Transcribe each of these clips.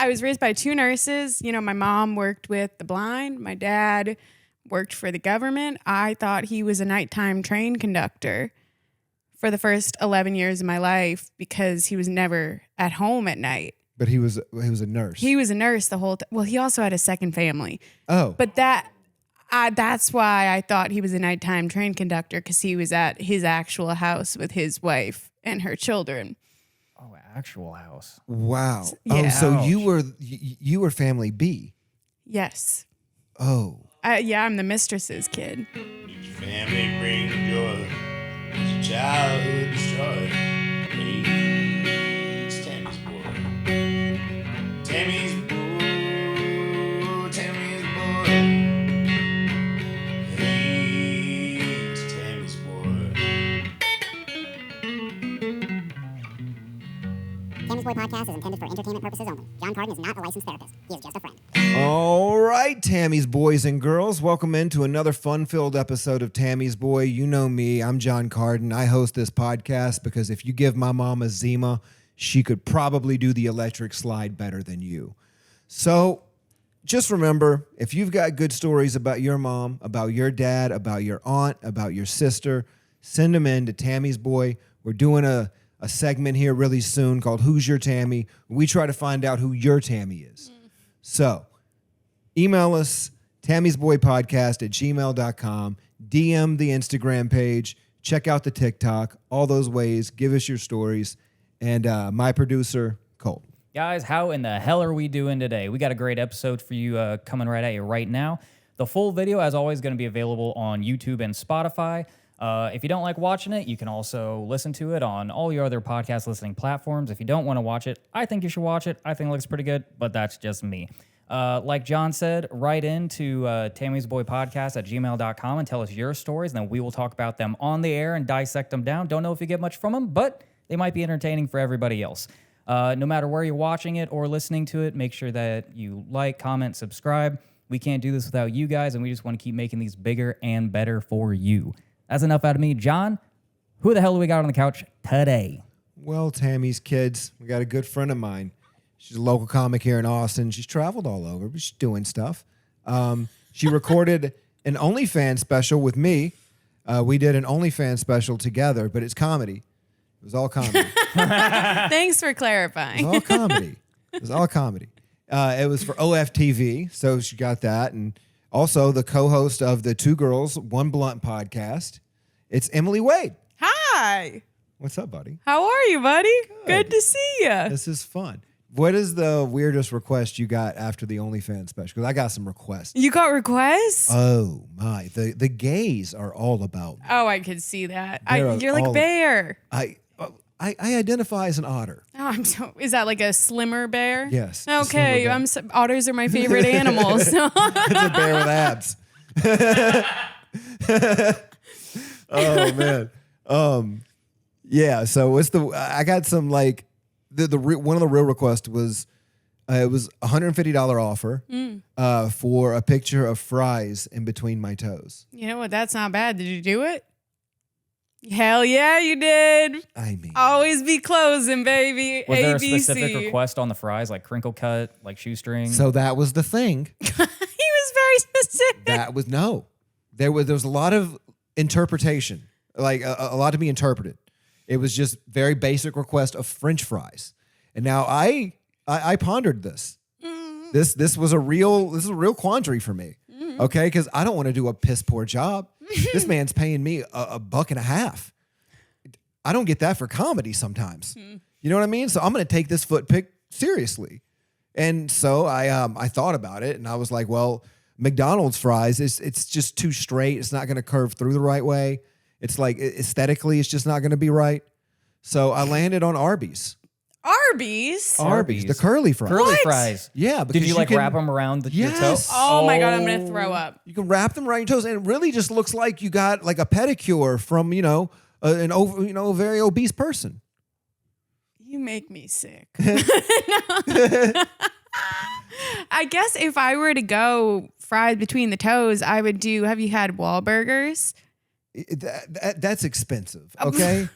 I was raised by two nurses. You know, my mom worked with the blind. My dad worked for the government. I thought he was a nighttime train conductor for the first 11 years of my life because he was never at home at night. But he was a nurse. He was a nurse the whole time. Well, he also had a second family. Oh. But that's why I thought he was a nighttime train conductor, because he was at his actual house with his wife and her children. Oh, actual house. Wow. Yeah. Oh, so you were family B. Yes. Oh. Yeah, I'm the mistress's kid. Did your family bring joy? Was your childhood destroyed? Hey, it's Tammy's boy. Tammy's boy. Tammy's boy. Hey, it's Tammy's boy. Tammy's Boy Podcast is intended for entertainment purposes only. Jon Carden is not a licensed therapist. He is just a friend. All right, Tammy's boys and girls, welcome into another fun-filled episode of Tammy's Boy. You know me, I'm Jon Carden. I host this podcast because if you give my mom a Zima, she could probably do the electric slide better than you. So just remember, if you've got good stories about your mom, about your dad, about your aunt, about your sister, send them in to Tammy's Boy. We're doing a segment here really soon called Who's Your Tammy? We try to find out who your Tammy is. So email us, tammy'sboypodcast@gmail.com, DM the Instagram page, check out the TikTok, all those ways. Give us your stories. And my producer, Colt. Guys, how in the hell are we doing today? We got a great episode for you coming right at you right now. The full video, as always, going to be available on YouTube and Spotify. If you don't like watching it, you can also listen to it on all your other podcast listening platforms. If you don't want to watch it, I think you should watch it. I think it looks pretty good, but that's just me. Like John said, write into tammy'sboypodcast@gmail.com and tell us your stories, and then we will talk about them on the air and dissect them down. Don't know if you get much from them, but they might be entertaining for everybody else. No matter where you're watching it or listening to it, make sure that you like, comment, subscribe. We can't do this without you guys, and we just want to keep making these bigger and better for you. That's enough out of me. John, who the hell do we got on the couch today? Well, Tammy's kids, we got a good friend of mine. She's a local comic here in Austin. She's traveled all over, but she's doing stuff. She recorded an OnlyFans special with me. We did an OnlyFans special together, but it's comedy. It was all comedy. Thanks for clarifying. It was all comedy. It was all comedy. It was for OFTV, so she got that. And also the co-host of the Two Girls, One Blunt podcast. It's Emily Wade. Hi. What's up, buddy? How are you, buddy? Good to see you. This is fun. What is the weirdest request you got after the OnlyFans special? Because I got some requests. You got requests? Oh, my. The gays are all about me. Oh, I could see that. They're You're like all- Bear. I identify as an otter. Oh, is that like a slimmer bear? Yes, a Okay, slimmer bear. Otters are my favorite animals. It's a bear with abs. Oh, man. Yeah, so I got some like one of the real requests was it was $150 offer for a picture of fries in between my toes. You know what? That's not bad. Did you do it? Hell yeah, you did. I mean, Always be closing, baby. Was there a ABC. specific request on the fries, like crinkle cut, like shoestring? so that was the thing. He was very specific. That was no. There was a lot of interpretation, like a lot to be interpreted. It was just very basic request of French fries. And now I pondered this. This was a real quandary for me. Okay, because I don't want to do a piss poor job. This man's paying me $1.50. I don't get that for comedy sometimes. You know what I mean? So I'm going to take this foot pick seriously. And so I thought about it, and I was like, well, McDonald's fries, it's just too straight. It's not going to curve through the right way. It's like aesthetically, it's just not going to be right. So I landed on Arby's. Arby's? Arby's, the curly fries. Curly What? fries. Yeah. Did you like wrap them around your toe? Yes. Oh my God, I'm going to throw up. You can wrap them around your toes, and it really just looks like you got like a pedicure from, a very obese person. You make me sick. I guess if I were to go fries between the toes, I would do, have you had Wahlburgers? That's expensive, okay?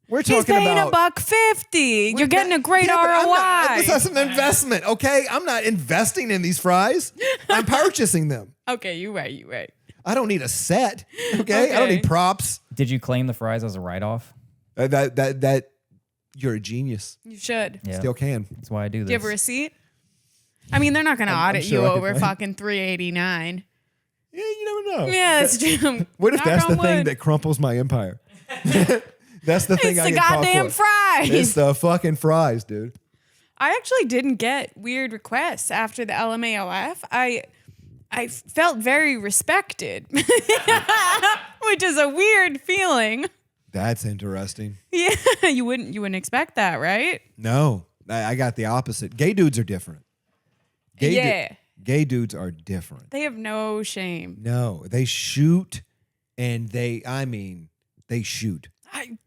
We're He's talking paying about $1.50. You're getting a great ROI. This is some investment, okay? I'm not investing in these fries. I'm purchasing them. Okay, you're right. I don't need a set, okay? I don't Okay. need props. Did you claim the fries as a write-off? That you're a genius. You should. Yeah. Still can. That's why I do this. Do you have a receipt? I mean, they're not going to I'm audit sure you I could over find- fucking $3.89. Yeah, you never know. Yeah, that's true. What if Knock that's on the thing wood. that crumples my empire? That's the thing It's I the get caught goddamn for. fries. It's the fucking fries, dude. I actually didn't get weird requests after the LMAOF. I felt very respected, which is a weird feeling. That's interesting. Yeah, you wouldn't expect that, right? No, I got the opposite. Gay dudes are different. Yeah. Gay dudes are different. They have no shame. No, they shoot and they shoot.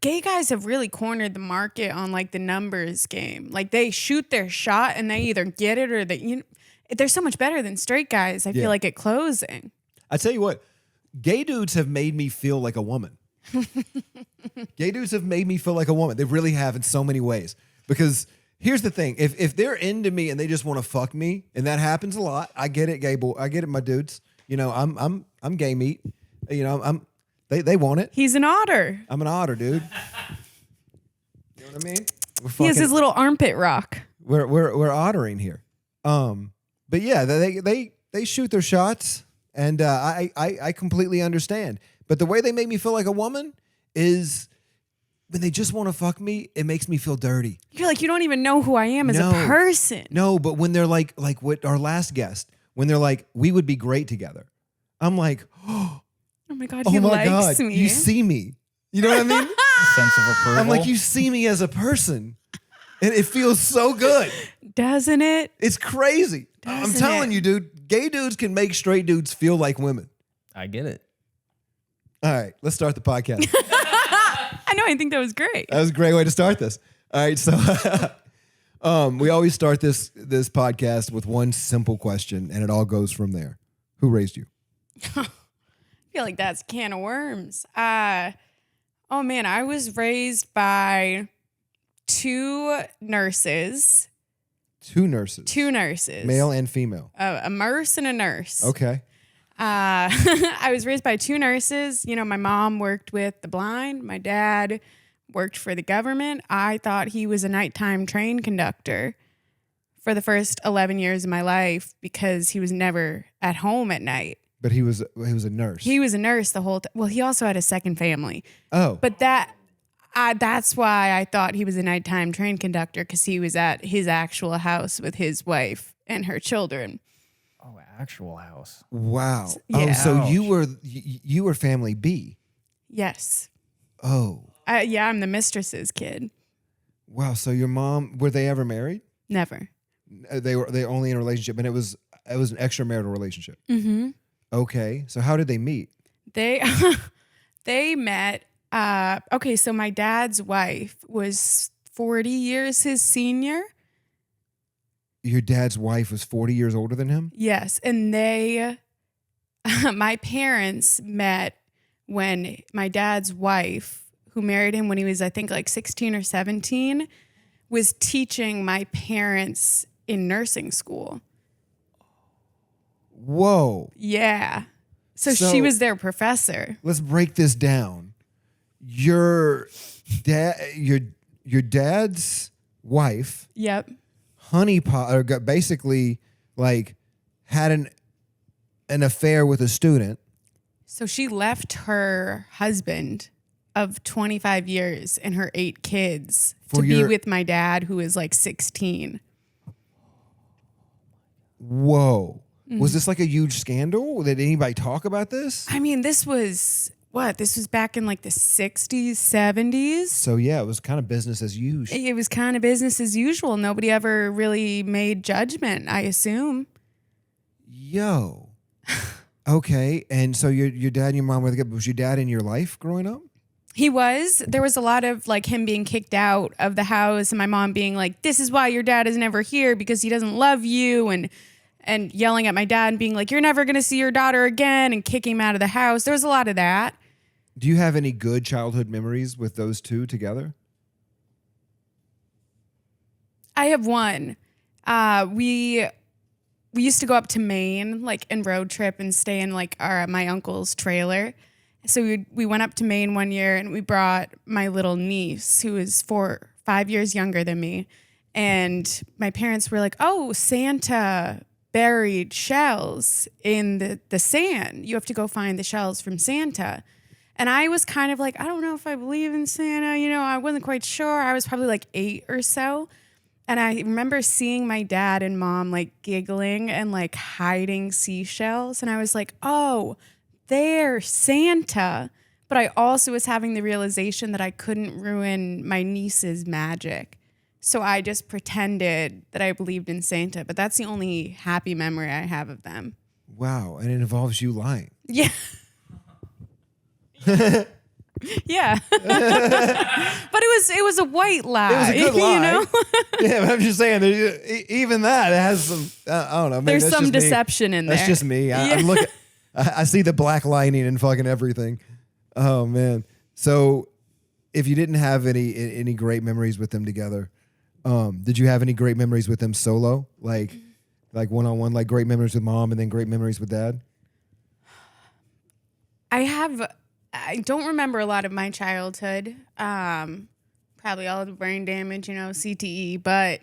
Gay guys have really cornered the market on like the numbers game. Like they shoot their shot and they either get it or they're so much better than straight guys. I Yeah. feel like at closing. I tell you what, gay dudes have made me feel like a woman. Gay dudes have made me feel like a woman. They really have in so many ways. Because here's the thing: if they're into me and they just want to fuck me, and that happens a lot, I get it, gay boy. I get it, my dudes. You know, I'm gay meat. You know, they want it. He's an otter. I'm an otter, dude. You know what I mean? He has his little armpit rock. We're ottering here. But yeah, they shoot their shots, and I completely understand. But the way they make me feel like a woman is when they just want to fuck me, it makes me feel dirty. You're like, you don't even know who I am as a person. No, but when they're like what our last guest, when they're like, we would be great together. I'm like, Oh my God, oh he my likes God, me. you see me. You know what I mean? Sense of approval. I'm like, you see me as a person. And it feels so good. Doesn't it? It's crazy. I'm Doesn't telling it? you, dude, gay dudes can make straight dudes feel like women. I get it. All right, let's start the podcast. I know. I think that was great. That was a great way to start this. All right, so we always start this podcast with one simple question, and it all goes from there. Who raised you? I feel like that's a can of worms. Oh man, I was raised by two nurses. Two nurses. Male and female. A nurse and a nurse. Okay. I was raised by two nurses. You know, my mom worked with the blind. My dad worked for the government. I thought he was a nighttime train conductor for the first 11 years of my life because he was never at home at night. But he was a nurse. He was a nurse the whole time. Well, he also had a second family. Oh. But that's why I thought he was a nighttime train conductor, because he was at his actual house with his wife and her children. Oh, actual house. Wow. Yeah. Oh, so Ouch. you were family B. Yes. Oh. Yeah, I'm the mistress's kid. Wow. So your mom, were they ever married? Never. They were only in a relationship, and it was an extramarital relationship. Mm-hmm. Okay. So how did they meet? They met. Okay, so my dad's wife was 40 years his senior. Your dad's wife was 40 years older than him? Yes, and my parents met when my dad's wife, who married him when he was, I think, like 16 or 17, was teaching my parents in nursing school. Whoa. Yeah. So So- she was their professor. Let's break this down. Your dad's wife, Yep. honeypot, or basically like had an affair with a student. So she left her husband of 25 years and her 8 kids to be with my dad, who is like 16. Whoa. Was this like a huge scandal? Did anybody talk about this? I mean, this was back in like the 60s, 70s. So yeah, it was kind of business as usual. It was kind of business as usual. Nobody ever really made judgment, I assume. Yo. Okay. And so your dad and your mom were together. Was your dad in your life growing up? He was. There was a lot of like him being kicked out of the house and my mom being like, this is why your dad is never here, because he doesn't love you, and yelling at my dad and being like, you're never going to see your daughter again, and kicking him out of the house. There was a lot of that. Do you have any good childhood memories with those two together? I have one. We used to go up to Maine, like and road trip and stay in like my uncle's trailer. So we went up to Maine one year and we brought my little niece who is 5 years younger than me. And my parents were like, "Oh, Santa buried shells in the sand. You have to go find the shells from Santa." And I was kind of like, I don't know if I believe in Santa. You know, I wasn't quite sure. I was probably like 8 or so. And I remember seeing my dad and mom like giggling and like hiding seashells. And I was like, oh, they're Santa. But I also was having the realization that I couldn't ruin my niece's magic. So I just pretended that I believed in Santa. But that's the only happy memory I have of them. Wow. And it involves you lying. Yeah. Yeah. But it was a white lie. It was a good lie. You know? Yeah, but I'm just saying, even that, it has some, I don't know. Maybe There's that's some just me. deception in there. That's just me. I'm looking, I see the black lining and fucking everything. Oh, man. So if you didn't have any great memories with them together, did you have any great memories with them solo? Like one-on-one, like great memories with mom and then great memories with dad? I don't remember a lot of my childhood. Probably all of the brain damage, you know, CTE. But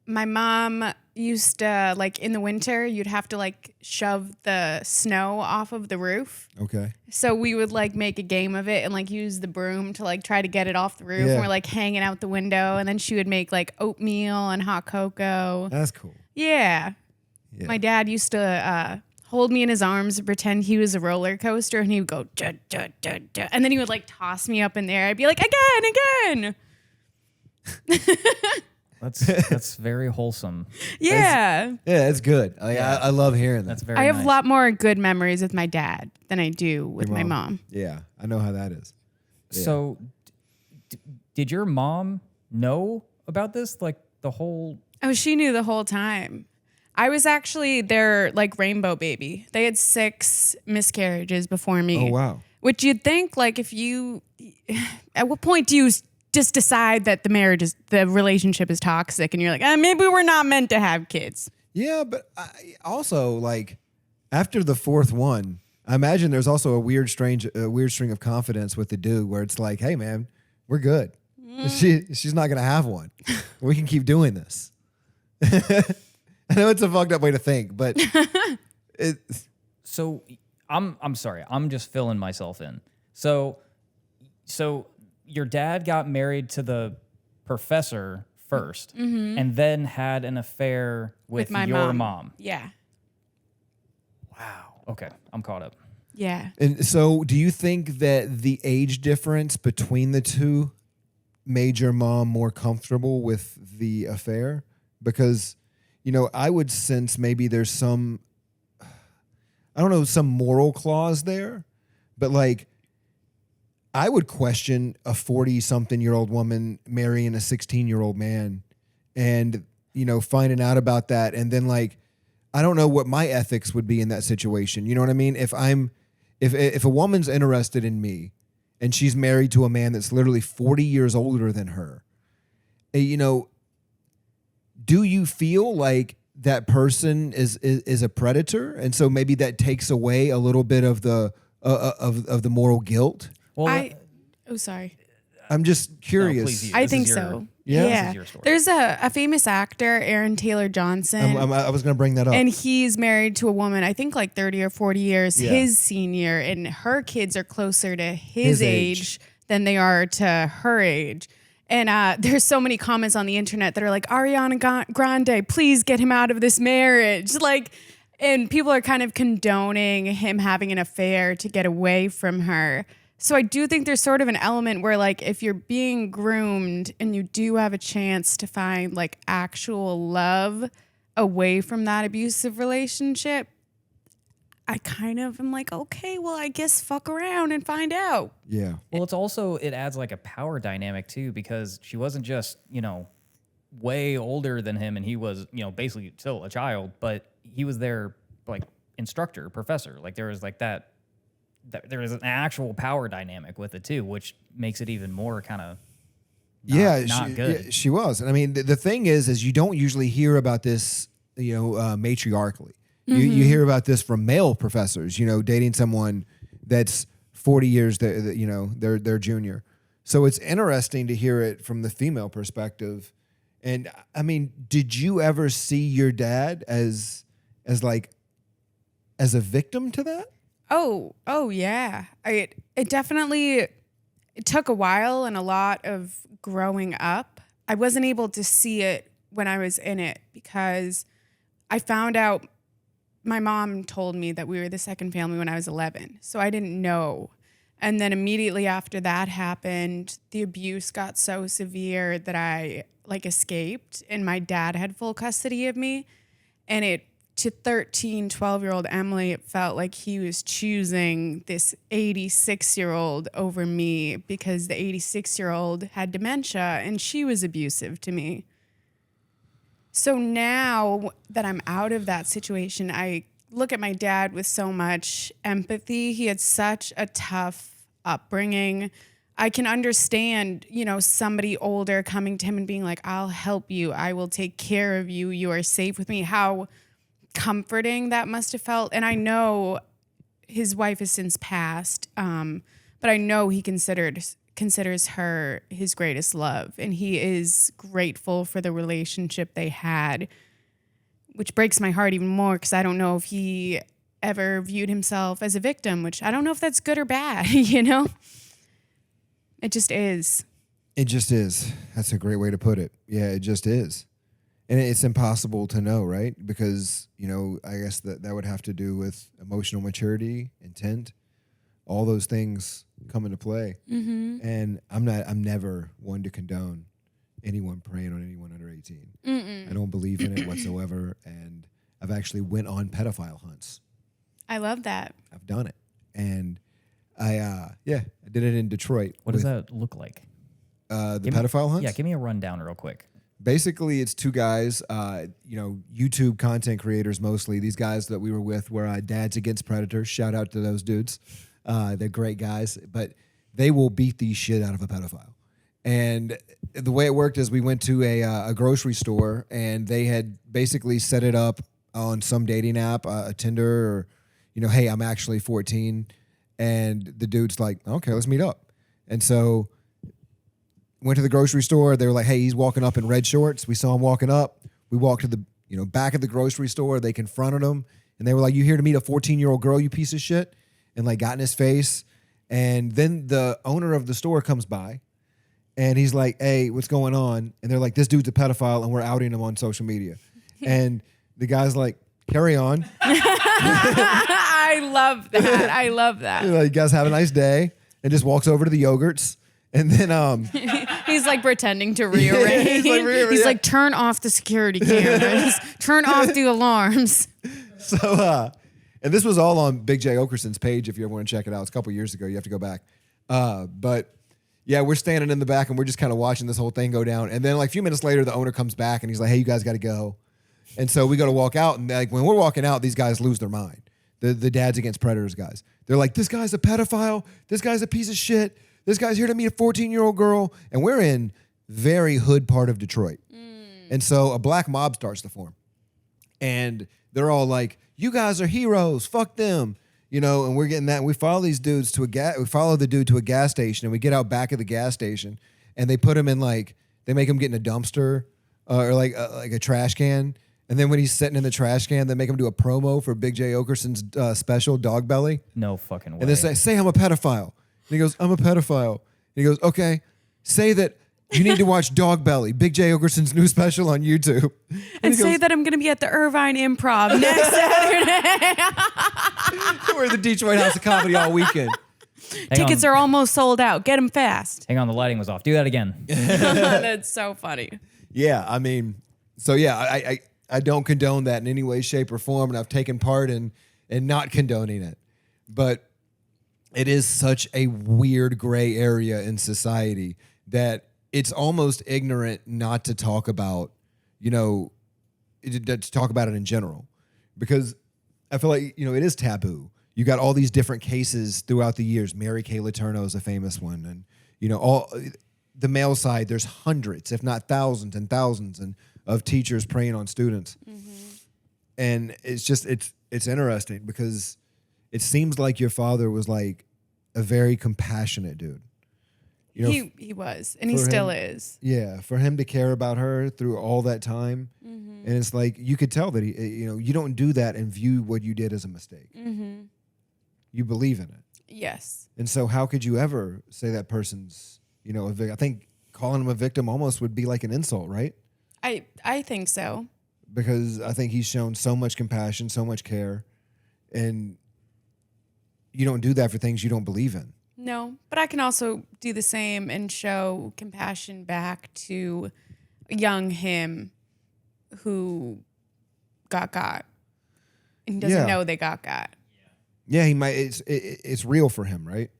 my mom used to, like, in the winter, you'd have to, like, shove the snow off of the roof. Okay. So we would, like, make a game of it and, like, use the broom to, like, try to get it off the roof. Yeah. And we're, like, hanging out the window. And then she would make, like, oatmeal and hot cocoa. That's cool. Yeah. My dad used to hold me in his arms and pretend he was a roller coaster, and he would go, "Juh, juh, juh, juh," and then he would like toss me up in there. I'd be like, again. That's very wholesome. Yeah. Yeah, it's good. I love hearing that. That's very I have nice. a lot more good memories with my dad than I do with my mom. Yeah, I know how that is. Yeah. So did your mom know about this? Like the whole... Oh, she knew the whole time. I was actually their like rainbow baby. They had 6 miscarriages before me. Oh, wow. Which you'd think, like, if you, at what point do you just decide that the relationship is toxic and you're like, maybe we're not meant to have kids? Yeah, but also, like, after the 4th one, I imagine there's also a weird string of confidence with the dude where it's like, hey, man, we're good. She's not going to have one. We can keep doing this. I know it's a fucked up way to think, but So I'm sorry. I'm just filling myself in. So your dad got married to the professor first and then had an affair with my your mom. Yeah. Wow. Okay. I'm caught up. Yeah. And so do you think that the age difference between the two made your mom more comfortable with the affair? Because, you know, I would sense maybe there's some, I don't know, some moral clause there, but like, I would question a 40-something-year-old woman marrying a 16-year-old man and, you know, finding out about that. And then, like, I don't know what my ethics would be in that situation. You know what I mean? If a woman's interested in me and she's married to a man that's literally 40 years older than her, you know, do you feel like that person is a predator? And so maybe that takes away a little bit of the moral guilt? Well, Sorry. I'm just curious. No, please, I this think is your- so. Yeah? This is your story. There's a famous actor, Aaron Taylor Johnson. I was going to bring that up. And he's married to a woman, I think like 30 or 40 years, Yeah. his senior, and her kids are closer to his age. age than they are to her age. And there's so many comments on the internet that are like, Ariana Grande, please get him out of this marriage. Like, and people are kind of condoning him having an affair to get away from her. So I do think there's sort of an element where, like, if you're being groomed and you do have a chance to find like actual love away from that abusive relationship, I kind of am like, okay, well, I guess fuck around and find out. Yeah. Well, it adds like a power dynamic too, because she wasn't just, you know, way older than him and he was, you know, basically still a child, but he was their like instructor, professor. Like there was like that there is an actual power dynamic with it too, which makes it even more kind of not good. Yeah, she was. And I mean, the thing is you don't usually hear about this, matriarchally. You hear about this from male professors, dating someone that's 40 years, their junior. So it's interesting to hear it from the female perspective. And I mean, did you ever see your dad as a victim to that? Oh yeah. It definitely took a while and a lot of growing up. I wasn't able to see it when I was in it because I found out my mom told me that we were the second family when I was 11. So I didn't know. And then immediately after that happened, the abuse got so severe that I escaped, and my dad had full custody of me. And to 13, 12-year-old Emily, it felt like he was choosing this 86-year-old over me because the 86-year-old had dementia and she was abusive to me. So now that I'm out of that situation, I look at my dad with so much empathy. He had such a tough upbringing. I can understand, somebody older coming to him and being like, I'll help you. I will take care of you. You are safe with me. How comforting that must have felt. And I know his wife has since passed, but I know he considers her his greatest love, and he is grateful for the relationship they had, which breaks my heart even more because I don't know if he ever viewed himself as a victim, which I don't know if that's good or bad, It just is. It just is. That's a great way to put it. Yeah, it just is. And it's impossible to know, right? Because, I guess that would have to do with emotional maturity, intent, all those things come into play. Mm-hmm. And I'm never one to condone anyone preying on anyone under 18. Mm-mm. I don't believe in it whatsoever. And I've actually went on pedophile hunts. I love that. I've done it. And I did it in Detroit. What does that look like? Pedophile hunts? Yeah, give me a rundown real quick. Basically, it's two guys, YouTube content creators mostly. These guys that we were with were Dads Against Predators. Shout out to those dudes. They're great guys, but they will beat the shit out of a pedophile. And the way it worked is we went to a grocery store, and they had basically set it up on some dating app, a Tinder, or, hey, I'm actually 14. And the dude's like, okay, let's meet up. And so went to the grocery store. They were like, hey, he's walking up in red shorts. We saw him walking up. We walked to the back of the grocery store. They confronted him, and they were like, you here to meet a 14-year-old girl, you piece of shit? And got in his face. And then the owner of the store comes by, and he's like, hey, what's going on? And they're like, this dude's a pedophile, and we're outing him on social media. And the guy's like, carry on. I love that. You guys have a nice day. And just walks over to the yogurts. And then he's pretending to rearrange. He's like, turn off the security cameras. Turn off the alarms. So, and this was all on Big J Okerson's page if you ever want to check it out. It's a couple years ago. You have to go back. But yeah, we're standing in the back and we're just kind of watching this whole thing go down. And then a few minutes later, the owner comes back and he's like, hey, you guys got to go. And so we go to walk out. And when we're walking out, these guys lose their mind. The Dads Against Predators guys. They're like, this guy's a pedophile. This guy's a piece of shit. This guy's here to meet a 14-year-old girl. And we're in very hood part of Detroit. And so a black mob starts to form. And they're all like, you guys are heroes. Fuck them. And we're getting that. And we follow these dudes we follow the dude to a gas station, and we get out back of the gas station, and they put him in they make him get in a dumpster or a trash can. And then when he's sitting in the trash can, they make him do a promo for Big J Okerson's special, Dog Belly. No fucking way. And they say I'm a pedophile. And he goes, I'm a pedophile. And he goes, okay, say that you need to watch Dog Belly, Big J Okerson's new special on YouTube. And say that I'm going to be at the Irvine Improv next Saturday. We're at the Detroit House of Comedy all weekend. Tickets are almost sold out. Get them fast. Hang on, the lighting was off. Do that again. That's so funny. Yeah, I mean, so yeah, I don't condone that in any way, shape, or form, and I've taken part in not condoning it. But it is such a weird gray area in society that it's almost ignorant not to talk about, to talk about it in general. Because I feel like, it is taboo. You got all these different cases throughout the years. Mary Kay Letourneau is a famous one. And, the male side, there's hundreds, if not thousands and thousands of teachers preying on students. And it's just, it's interesting because it seems like your father was like a very compassionate dude. You know, He was, and he still is. yeah, for him to care about her through all that time. And it's like, you could tell that you don't do that and view what you did as a mistake. You believe in it. Yes. And so how could you ever say that person's, a victim? I think calling him a victim almost would be like an insult, right? I think so. Because I think he's shown so much compassion, so much care, and you don't do that for things you don't believe in. No, but I can also do the same and show compassion back to young him who got and doesn't know they got. Yeah, he might. It's real for him, right?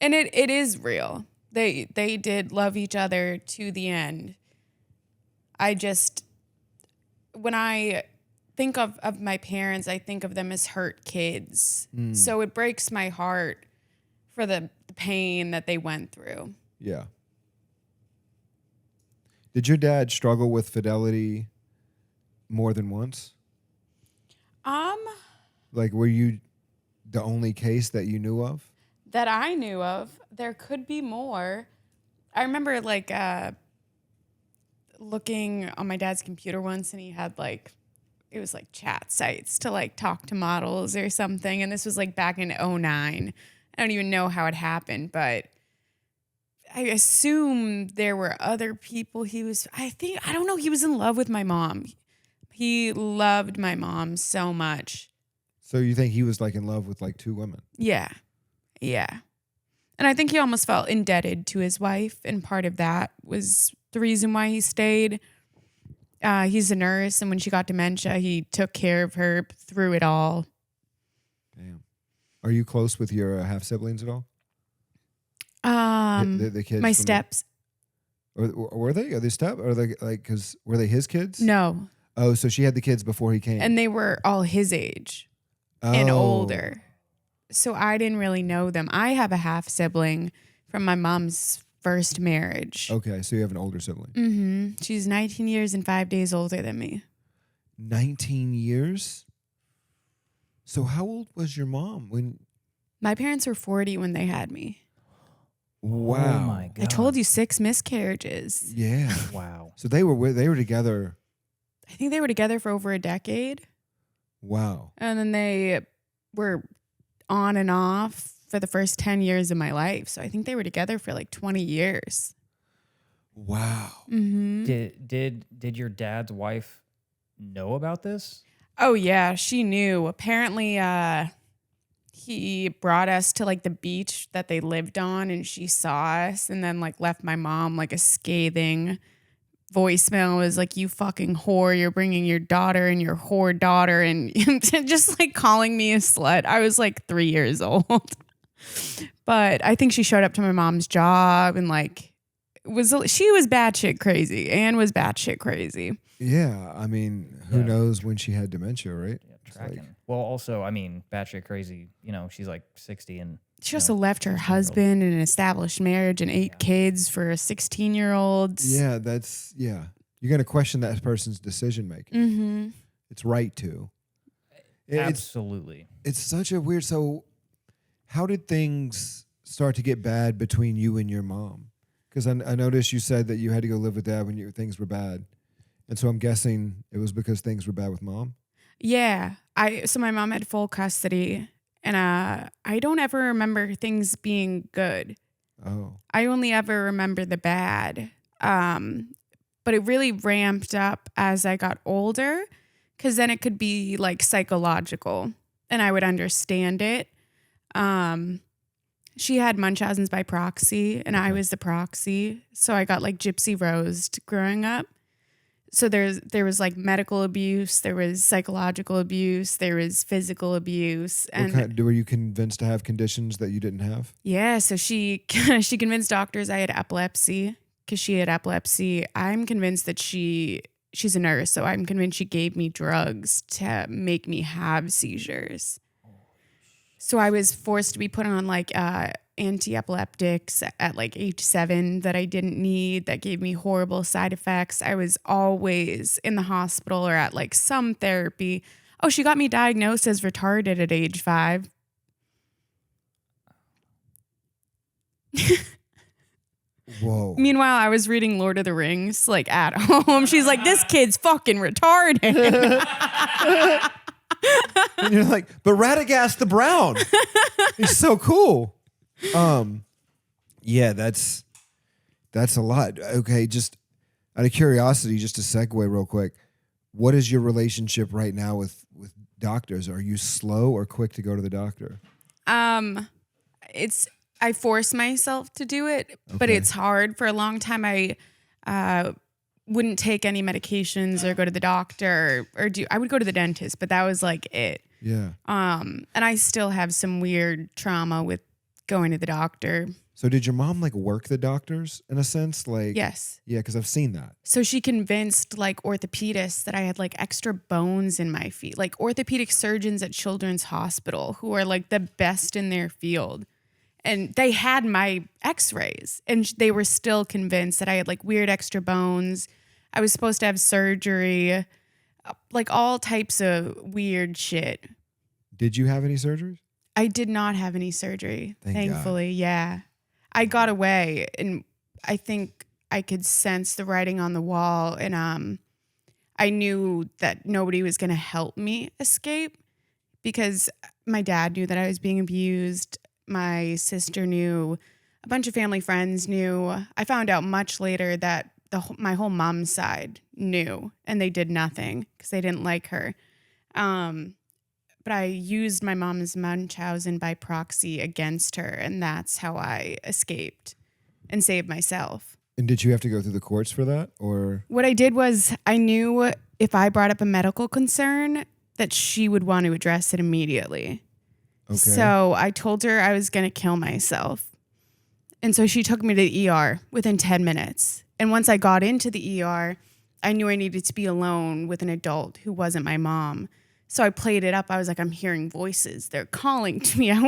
And it is real. They did love each other to the end. When I think of my parents, I think of them as hurt kids. So it breaks my heart for the pain that they went through. Yeah. Did your dad struggle with fidelity more than once? Like, were you the only case that you knew of? That I knew of. There could be more. I remember looking on my dad's computer once, and he had it was chat sites to talk to models or something. And this was back in 2009. I don't even know how it happened, but I assume there were other people he was in love with my mom. He loved my mom so much. So you think he was in love with two women? Yeah. Yeah. And I think he almost felt indebted to his wife. And part of that was the reason why he stayed. He's a nurse. And when she got dementia, he took care of her through it all. Damn. Are you close with your half siblings at all? The kids? My steps. Or were they? Are they step? Or are they because were they his kids? No. Oh, so she had the kids before he came. And they were all his age and older. So I didn't really know them. I have a half sibling from my mom's first marriage. Okay, so you have an older sibling. Mm-hmm. She's 19 years and 5 days older than me. 19 years? So how old was your mom when? My parents were 40 when they had me. Wow. Oh my God. I told you 6 miscarriages. Yeah. Wow. So they were together. I think they were together for over a decade. Wow. And then they were on and off for the first 10 years of my life. So I think they were together for 20 years. Wow. Mm-hmm. Did your dad's wife know about this? Oh, yeah, she knew. Apparently, he brought us to the beach that they lived on, and she saw us and then left my mom a scathing voicemail. Was you fucking whore, you're bringing your daughter and your whore daughter, and just calling me a slut. I was 3 years old. But I think she showed up to my mom's job and she was batshit crazy. Anne was batshit crazy. Yeah, I mean, who knows when she had dementia, right? Yeah, tracking. Well, also, I mean, batshit crazy. She's 60 and She also left her husband in an established marriage and 8 kids for a 16-year-old. Yeah, you're going to question that person's decision making. Mm-hmm. It's right to. Absolutely. It's such a weird. So, how did things start to get bad between you and your mom? Because I noticed you said that you had to go live with dad when things were bad. And so I'm guessing it was because things were bad with mom? Yeah. So my mom had full custody, and I don't ever remember things being good. Oh. I only ever remember the bad. But it really ramped up as I got older, because then it could be psychological, and I would understand it. She had Munchausen's by proxy, and I was the proxy. So I got gypsy rosed growing up. So there was medical abuse, there was psychological abuse, there was physical abuse. And Were you convinced to have conditions that you didn't have? yeah, so she convinced doctors I had epilepsy because she had epilepsy. I'm convinced that she's a nurse, so I'm convinced she gave me drugs to make me have seizures. So I was forced to be put on anti-epileptics at like age 7 that I didn't need, that gave me horrible side effects. I was always in the hospital or at like some therapy. Oh, she got me diagnosed as retarded at age 5. Whoa. Meanwhile, I was reading Lord of the Rings like at home. She's like, this kid's fucking retarded. And you're like, but Radagast the Brown. He's so cool. Yeah, that's a lot. Okay, just out of curiosity, just to segue real quick, what is your relationship right now with doctors? Are you slow or quick to go to the doctor? I force myself to do it, but Okay. it's hard. For a long time, I wouldn't take any medications or go to the doctor I would go to the dentist, but that was like it. Yeah. And I still have some weird trauma with going to the doctor. So did your mom like work the doctors in a sense? Like, Yes. yeah, because I've seen that. So she convinced like orthopedists that I had like extra bones in my feet, like orthopedic surgeons at Children's Hospital who are like the best in their field. And they had my x-rays and they were still convinced that I had like weird extra bones. I was supposed to have surgery, like all types of weird shit. Did you have any surgeries? I did not have any surgery, Thank thankfully. Yeah. I got away and I think I could sense the writing on the wall. And I knew that nobody was going to help me escape because my dad knew that I was being abused. My sister knew, a bunch of family friends knew. I found out much later that my whole mom's side knew, and they did nothing because they didn't like her. But I used my mom's Munchausen by proxy against her, and that's how I escaped and saved myself. And did you have to go through the courts for that, or? What I did was I knew if I brought up a medical concern that she would want to address it immediately. Okay. So I told her I was going to kill myself. And so she took me to the ER within 10 minutes. And once I got into the ER, I knew I needed to be alone with an adult who wasn't my mom. So I played it up. I was like, I'm hearing voices. They're calling to me. I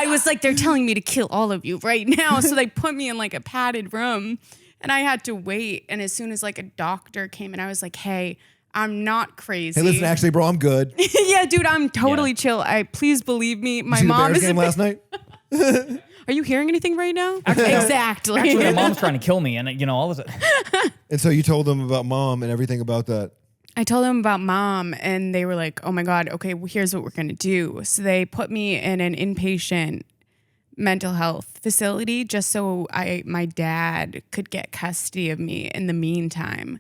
was like, they're telling me to kill all of you right now. So they put me in like a padded room and I had to wait. And as soon as like a doctor came in, I was like, hey, I'm not crazy. Hey, listen, actually, bro, I'm good. Yeah, dude, I'm totally chill. Please believe me. My You see the mom Bears is. game last night? Are you hearing anything right now? Exactly. Actually, my mom's trying to kill me, and all of it. And so you told them about mom and everything about that. I told them about mom, and they were like, "Oh my god, okay, well, here's what we're gonna do." So they put me in an inpatient mental health facility just so my dad could get custody of me in the meantime.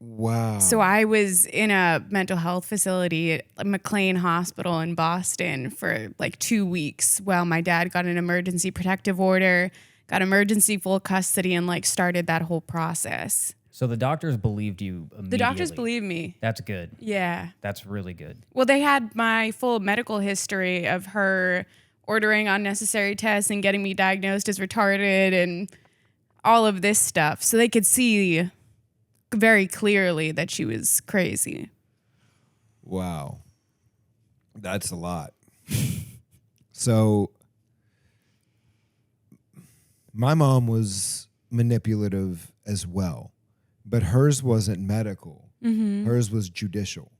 Wow. So I was in a mental health facility at McLean Hospital in Boston for like 2 weeks while my dad got an emergency protective order, got emergency full custody, and like started that whole process. So the doctors believed you immediately. The doctors believe me. That's good. Yeah. That's really good. Well, they had my full medical history of her ordering unnecessary tests and getting me diagnosed as retarded and all of this stuff. So they could see very clearly that she was crazy. Wow. That's a lot. So my mom was manipulative as well, but hers wasn't medical. Mm-hmm. Hers was judicial.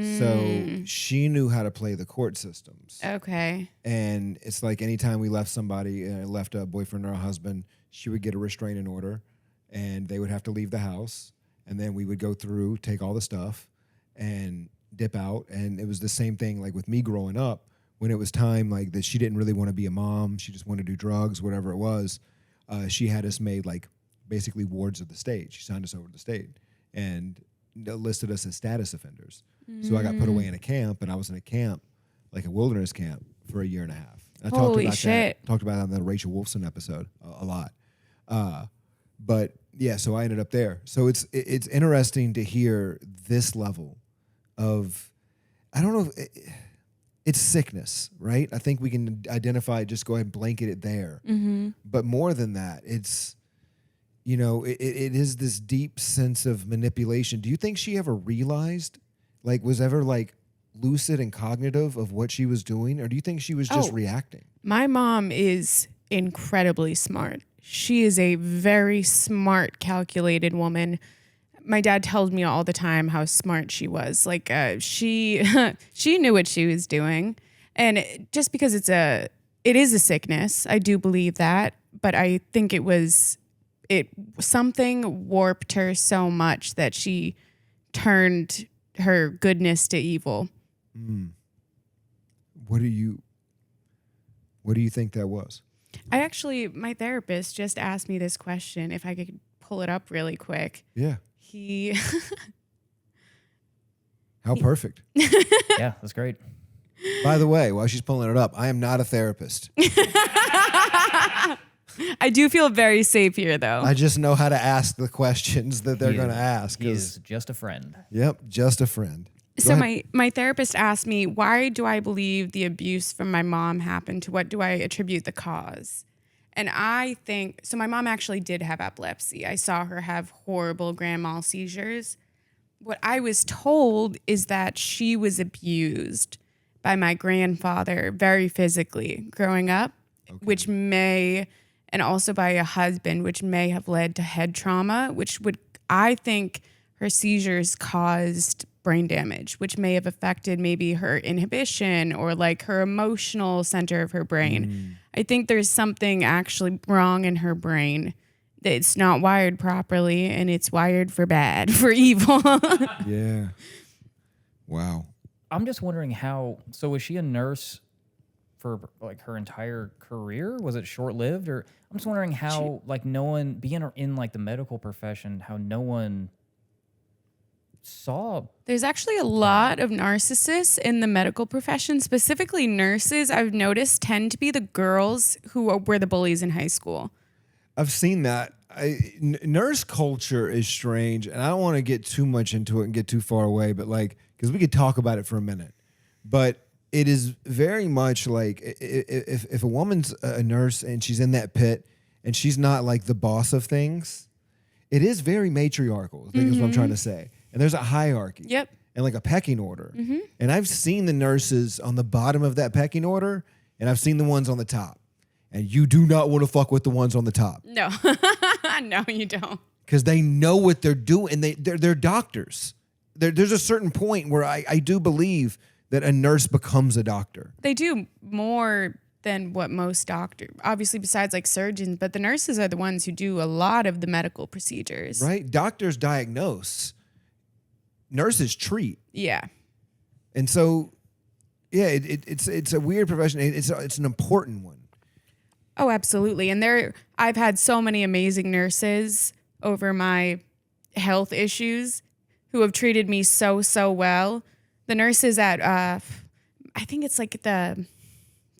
So she knew how to play the court systems. Okay. And it's like anytime we left somebody, left a boyfriend or a husband, she would get a restraining order and they would have to leave the house. And then we would go through, take all the stuff and dip out. And it was the same thing like with me growing up when it was time like that she didn't really want to be a mom. She just wanted to do drugs, whatever it was. She had us made like basically wards of the state. She signed us over to the state and listed us as status offenders. So I got put away in a camp and I was in a camp, like a wilderness camp for 1.5 years. I Holy shit. Talked about that on the Rachel Wolfson episode a lot. But yeah, so I ended up there. So it's interesting to hear this level of, I don't know, it's sickness, right? I think we can identify, just go ahead and blanket it there. Mm-hmm. But more than that, it's, it is this deep sense of manipulation. Do you think she ever realized, like, was ever like, lucid and cognitive of what she was doing, or do you think she was just reacting? My mom is incredibly smart. She is a very smart, calculated woman. My dad tells me all the time how smart she was. Like she she knew what she was doing. And just because it is a sickness, I do believe that, but I think something warped her so much that she turned her goodness to evil. What do you think that was? My therapist just asked me this question, if I could pull it up really quick. Yeah. He How perfect. Yeah, that's great. By the way, while she's pulling it up, I am not a therapist. I do feel very safe here, though. I just know how to ask the questions that they're going to ask. He is just a friend. Yep, just a friend. So my therapist asked me, why do I believe the abuse from my mom happened? To what do I attribute the cause? And I think, so my mom actually did have epilepsy. I saw her have horrible grand mal seizures. What I was told is that she was abused by my grandfather very physically growing up, which may, and also by a husband, which may have led to head trauma, I think her seizures caused brain damage, which may have affected maybe her inhibition or like her emotional center of her brain. I think there's something actually wrong in her brain that it's not wired properly, and it's wired for bad, for evil. Yeah. Wow. I'm just wondering so was she a nurse for like her entire career? Was it short-lived? Or I'm just wondering how no one, being in like the medical profession, how no one saw. There's actually a lot of narcissists in the medical profession, specifically nurses. I've noticed tend to be the girls who were the bullies in high school. I've seen that. Nurse culture is strange, and I don't want to get too much into it and get too far away, but like, because we could talk about it for a minute. But it is very much like if a woman's a nurse and she's in that pit and she's not like the boss of things, it is very matriarchal, I think is what I'm trying to say. And there's a hierarchy. Yep. And like a pecking order. And I've seen the nurses on the bottom of that pecking order, and I've seen the ones on the top. And you do not want to fuck with the ones on the top. No. No, you don't. Because they know what they're doing, and they're doctors. There's a certain point where I do believe that a nurse becomes a doctor. They do more than what most doctors, obviously besides like surgeons, but the nurses are the ones who do a lot of the medical procedures. Right? Doctors diagnose. Nurses treat. Yeah. And so, yeah, it's a weird profession. It's an important one. Oh, absolutely. And I've had so many amazing nurses over my health issues who have treated me so well. The nurses at, I think it's like the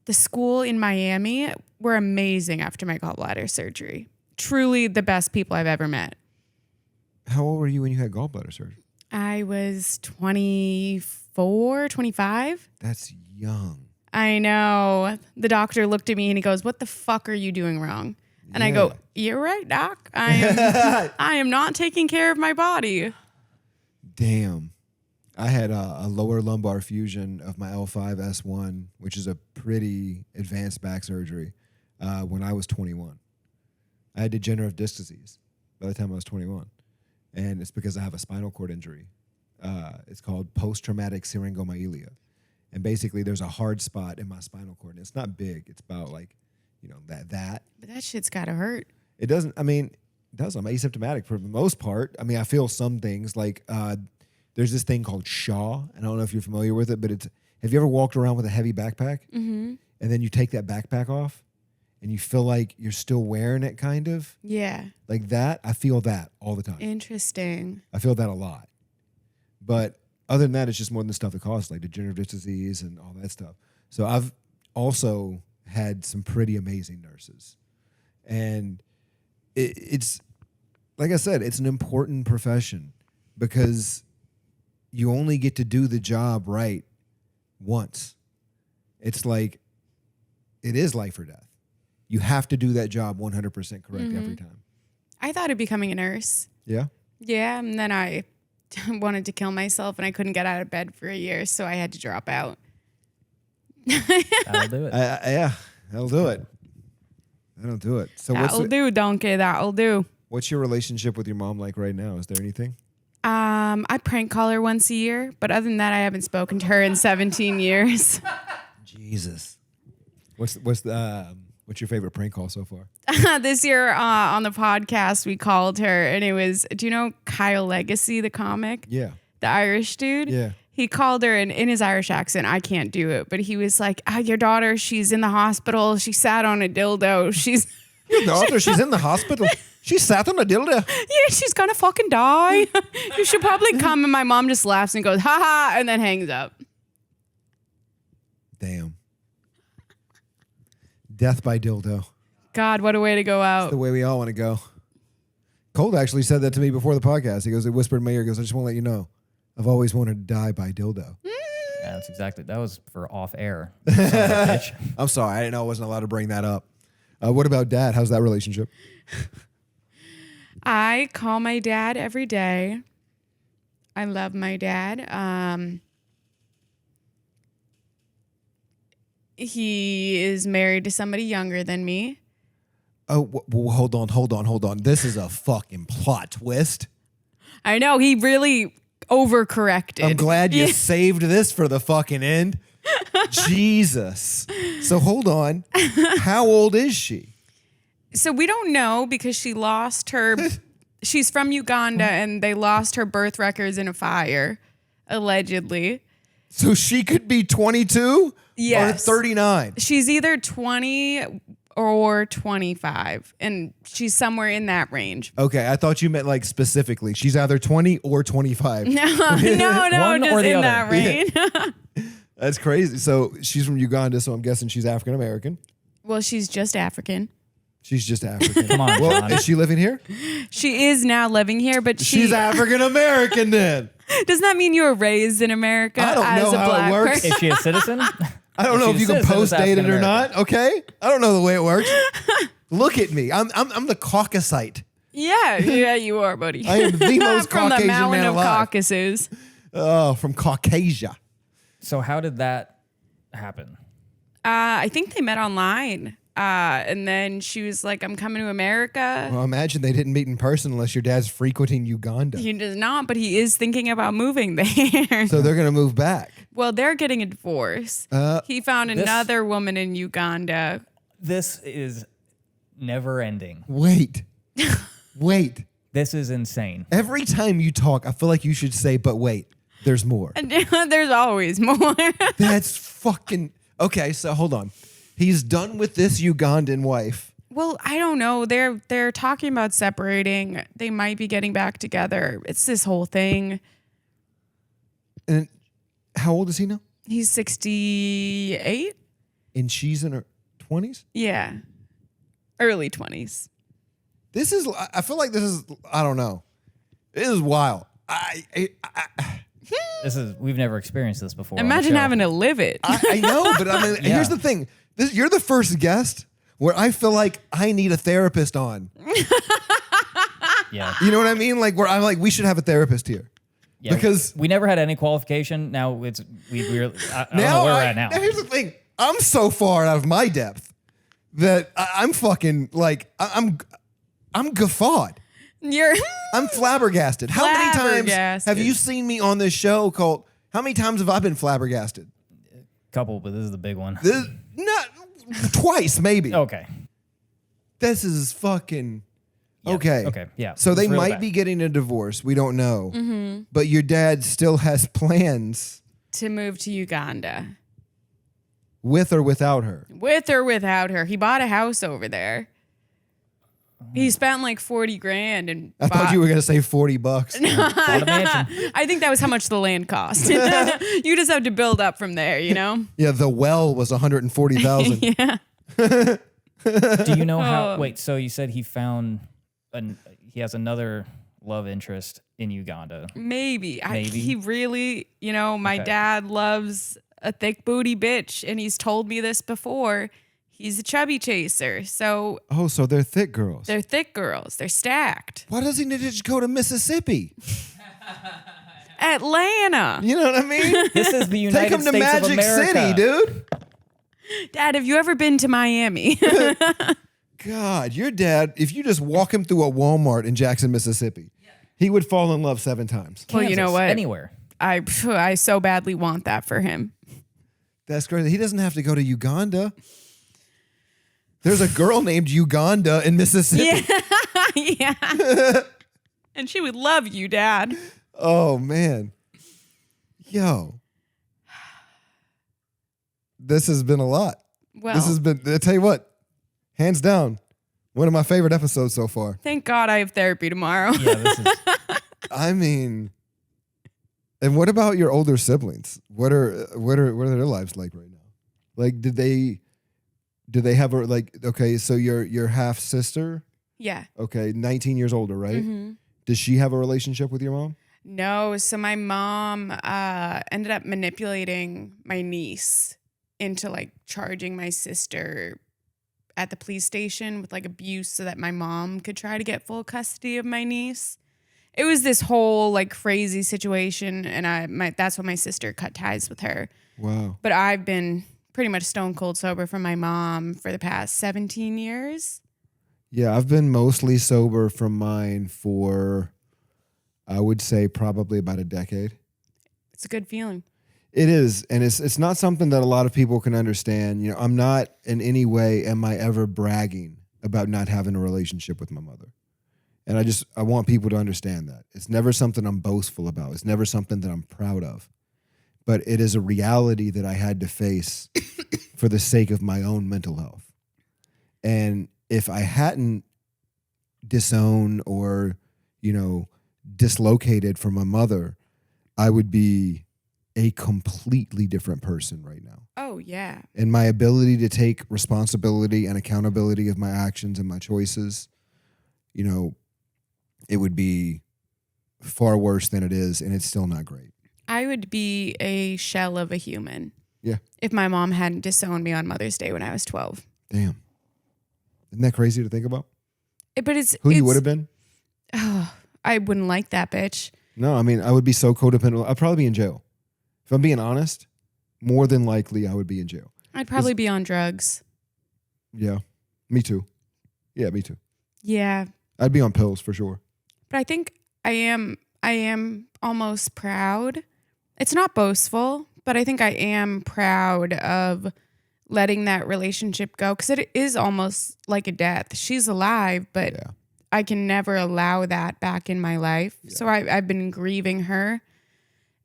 school in Miami were amazing after my gallbladder surgery. Truly the best people I've ever met. How old were you when you had gallbladder surgery? I was 24, 25. That's young. I know. The doctor looked at me and he goes, "What the fuck are you doing wrong?" And I go, "You're right, doc. I am not taking care of my body." Damn. I had a lower lumbar fusion of my L5-S1, which is a pretty advanced back surgery, when I was 21. I had degenerative disc disease by the time I was 21. And it's because I have a spinal cord injury. It's called post-traumatic syringomyelia. And basically there's a hard spot in my spinal cord. And it's not big. It's about like, that. But that shit's gotta hurt. It doesn't, I mean, it does. I'm asymptomatic for the most part. I mean, I feel some things like there's this thing called Shaw. I don't know if you're familiar with it, but have you ever walked around with a heavy backpack? Mm-hmm. And then you take that backpack off and you feel like you're still wearing it kind of? Yeah. Like that, I feel that all the time. Interesting. I feel that a lot. But other than that, it's just more than the stuff that causes like degenerative disc disease and all that stuff. So I've also had some pretty amazing nurses. And it's, like I said, it's an important profession because you only get to do the job right once. It's like, it is life or death. You have to do that job 100% correct every time. I thought of becoming a nurse. Yeah? Yeah, and then I wanted to kill myself and I couldn't get out of bed for a year, so I had to drop out. That'll do it. Yeah, that'll do it. That'll do it. So That'll do, donkey. That'll do. what's your relationship with your mom like right now? Is there anything? I prank call her once a year, but other than that, I haven't spoken to her in 17 years. Jesus. What's your favorite prank call so far? This year on the podcast, we called her, and it was, do you know Kyle Legacy, the comic? Yeah. The Irish dude? Yeah. He called her, and in his Irish accent, I can't do it, but he was like, your daughter, she's in the hospital. She sat on a dildo. She's... Your daughter, she's in the hospital. She sat on a dildo. Yeah, she's gonna fucking die. You should probably come. And my mom just laughs and goes, ha ha, and then hangs up. Damn. Death by dildo. God, what a way to go out. The way we all want to go. Colt actually said that to me before the podcast. He goes, he whispered in my ear, he goes, I just want to let you know, I've always wanted to die by dildo. Yeah, that's exactly. That was for off air. Son of a bitch. I'm sorry. I didn't know I wasn't allowed to bring that up. What about dad? How's that relationship? I call my dad every day. I love my dad. He is married to somebody younger than me. Oh, hold on. This is a fucking plot twist. I know, he really overcorrected. I'm glad you Yeah. saved this for the fucking end. Jesus. So hold on. How old is she? So we don't know because she lost her. She's from Uganda and they lost her birth records in a fire, allegedly. So she could be 22 Yes. or 39. She's either 20 or 25, and she's somewhere in that range. Okay, I thought you meant like specifically. She's either 20 or 25. No, One just or the in other. that range. That's crazy. So she's from Uganda, so I'm guessing she's African American. Well, she's just African. She's just African. Come on, Well, John. is she living here? She is now living here, but She's African American then. doesn't that mean you were raised in America I don't as know a how it black works. person? Is she a citizen? I don't know if she's you a can citizen, post it's date it or African-American. not. Okay, I don't know the way it works. Look at me. I'm the Caucasite. Yeah, you are, buddy. I am the most from the Caucasian mountain man of alive. Caucasus. Oh, from Caucasia. So how did that happen? I think they met online. And then she was like, I'm coming to America. Well, imagine they didn't meet in person unless your dad's frequenting Uganda. He does not, but he is thinking about moving there. So they're gonna move back. Well, they're getting a divorce. He found another woman in Uganda. This is never ending. Wait. This is insane. Every time you talk, I feel like you should say, "But wait, there's more." There's always more. That's fucking okay. So hold on. He's done with this Ugandan wife. Well, I don't know. They're talking about separating. They might be getting back together. It's this whole thing. And how old is he now? He's 68. And she's in her 20s? Yeah. Early 20s. I feel like this is, I don't know. This is wild. We've never experienced this before. on the Imagine show. having to live it. I know, but I mean, Yeah. here's the thing. You're the first guest where I feel like I need a therapist on. Yeah. You know what I mean? Like where I'm like, we should have a therapist here. Yeah, Because we never had any qualification. Now we're I don't know now, where we're at now. Here's the thing. I'm so far out of my depth that I'm fucking like, I'm guffawed. I'm flabbergasted. How many times Flabbergasted. have you seen me on this show, Colt? How many times have I been flabbergasted? Couple, but this is the big one. Not twice, maybe. Okay. This is fucking Yeah. okay. Okay. Yeah. So they It's real might bad. be getting a divorce. We don't know. Mm-hmm. But your dad still has plans To move to Uganda. with or without her. With or without her. He bought a house over there. He spent like 40 grand and I thought you were going to say $40. Bought a mansion. I think that was how much the land cost. You just have to build up from there, you know? Yeah, the well was $140,000. Yeah. Do you know how? Oh. Wait. So you said he he has another love interest in Uganda. Maybe. Maybe. He really, my Okay. dad loves a thick booty bitch, and he's told me this before. He's a chubby chaser. So Oh, so they're thick girls. they're thick girls. They're stacked. Why does he need to just go to Mississippi? Atlanta. You know what I mean? This is the United Take him to States of Magic America. City, dude. Dad, have you ever been to Miami? God, your dad, if you just walk him through a Walmart in Jackson, Mississippi, he would fall in love 7 times. Well, you know Kansas, what? Anywhere. I so badly want that for him. That's crazy. He doesn't have to go to Uganda. There's a girl named Uganda in Mississippi. Yeah. And she would love you, Dad. Oh, man. Yo. This has been a lot. Well, This has been, I tell you what, hands down, one of my favorite episodes so far. thank God I have therapy tomorrow. Yeah, this is. I mean, and what about your older siblings? What are their lives like right now? Like, do they have a, like, okay, so your half sister, Yeah. okay, 19 years older, right? Mm-hmm. Does she have a relationship with your mom? No, so my mom ended up manipulating my niece into like charging my sister at the police station with like abuse so that my mom could try to get full custody of my niece. It was this whole like crazy situation, and that's when my sister cut ties with her. Wow. But I've been pretty much stone cold sober from my mom for the past 17 years. Yeah, I've been mostly sober from mine for, I would say, probably about a decade. It's a good feeling. It is, and it's not something that a lot of people can understand. You know, I'm not in any way am I ever bragging about not having a relationship with my mother. And I want people to understand that. It's never something I'm boastful about. It's never something that I'm proud of. But it is a reality that I had to face for the sake of my own mental health. And if I hadn't disowned or, dislocated from my mother, I would be a completely different person right now. Oh, yeah. And my ability to take responsibility and accountability of my actions and my choices, it would be far worse than it is, and it's still not great. I would be a shell of a human. Yeah. If my mom hadn't disowned me on Mother's Day when I was 12. Damn. Isn't that crazy to think about? But it's You would have been? Oh, I wouldn't like that bitch. No, I mean, I would be so codependent. I'd probably be in jail. If I'm being honest, more than likely I would be in jail. I'd probably be on drugs. Yeah, me too. Yeah, me too. Yeah. I'd be on pills for sure. But I think I am almost proud. It's not boastful, but I think I am proud of letting that relationship go, because it is almost like a death. She's alive, but Yeah. I can never allow that back in my life. Yeah. So I've been grieving her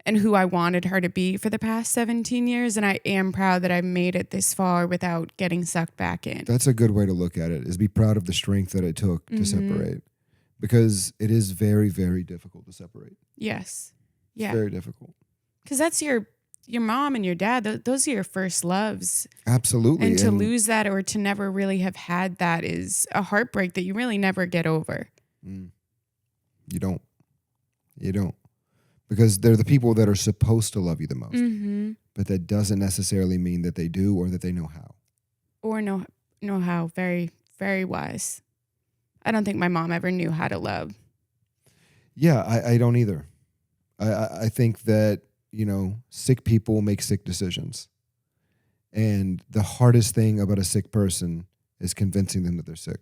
and who I wanted her to be for the past 17 years. And I am proud that I've made it this far without getting sucked back in. That's a good way to look at it, is be proud of the strength that it took to separate. Because it is very, very difficult to separate. Yes. It's Yeah. very difficult. Because that's your mom and your dad. Those are your first loves. Absolutely. And to lose that or to never really have had that is a heartbreak that you really never get over. You don't. Because they're the people that are supposed to love you the most. Mm-hmm. But that doesn't necessarily mean that they do or that they know how. Or know how. Very, very wise. I don't think my mom ever knew how to love. Yeah, I don't either. I think that, sick people make sick decisions. And the hardest thing about a sick person is convincing them that they're sick.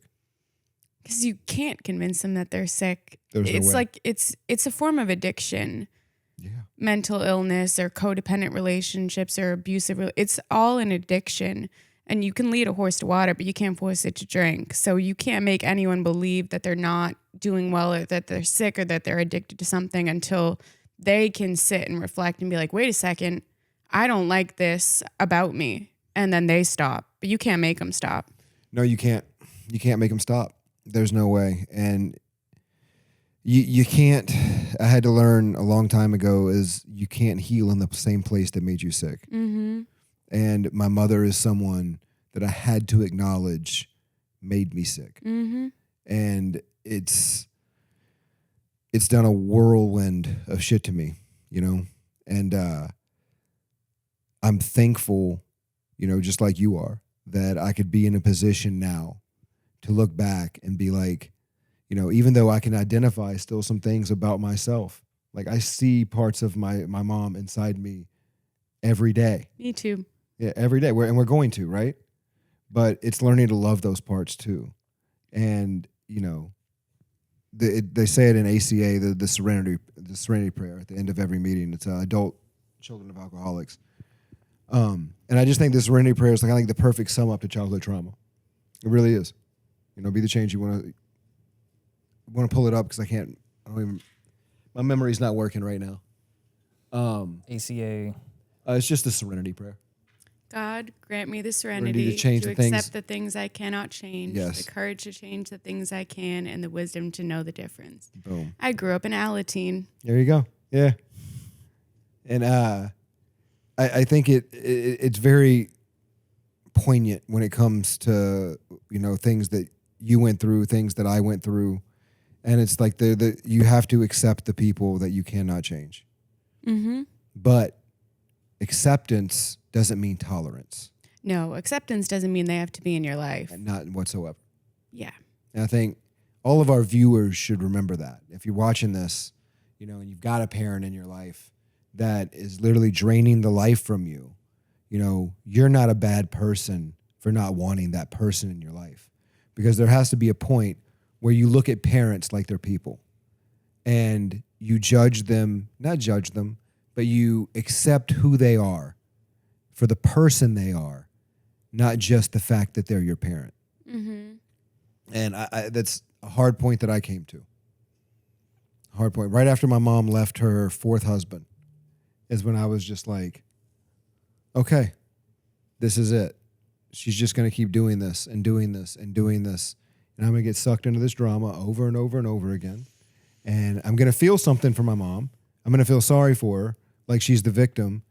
Because you can't convince them that they're sick. There's no it's way. like it's a form of addiction. Yeah. Mental illness or codependent relationships or abusive. It's all an addiction. And you can lead a horse to water, but you can't force it to drink. So you can't make anyone believe that they're not doing well or that they're sick or that they're addicted to something until they can sit and reflect and be like, wait a second, I don't like this about me. And then they stop. But you can't make them stop. No, you can't. You can't make them stop. There's no way. And you can't, I had to learn a long time ago, is you can't heal in the same place that made you sick. Mm-hmm. And my mother is someone that I had to acknowledge made me sick. Mm-hmm. And it's done a whirlwind of shit to me, And I'm thankful, just like you are, that I could be in a position now to look back and be like, even though I can identify still some things about myself, Like I see parts of my mom inside me every day. Me too. Yeah, every day. We're going to, right? But it's learning to love those parts too. And, you know, they say it in ACA, the serenity prayer at the end of every meeting. It's adult children of alcoholics. And I just think this serenity prayer is like, I think the perfect sum up to childhood trauma. It really is. You know, be the change you want to pull it up because I don't even, my memory's not working right now. ACA. It's just the serenity prayer. God, grant me the serenity to change to the accept things- the things I cannot change, Yes. the courage to change the things I can, and the wisdom to know the difference. Boom. I grew up in Alateen. There you go. Yeah. And I think it's very poignant when it comes to, you know, things that you went through, things that I went through. And it's like you have to accept the people that you cannot change. Mm-hmm. But acceptance doesn't mean tolerance. No, acceptance doesn't mean they have to be in your life. Not whatsoever. Yeah. And I think all of our viewers should remember that. If you're watching this, you know, and you've got a parent in your life that is literally draining the life from you, you know, you're not a bad person for not wanting that person in your life. Because there has to be a point where you look at parents like they're people and you judge them, not judge them, but you accept who they are for the person they are, not just the fact that they're your parent. Mm-hmm. And I that's a hard point that I came to. Hard point. Right after my mom left her fourth husband is when I was just like, okay, this is it. She's just going to keep doing this and doing this and doing this. And I'm going to get sucked into this drama over and over and over again. And I'm going to feel something for my mom. I'm going to feel sorry for her, like she's the victim,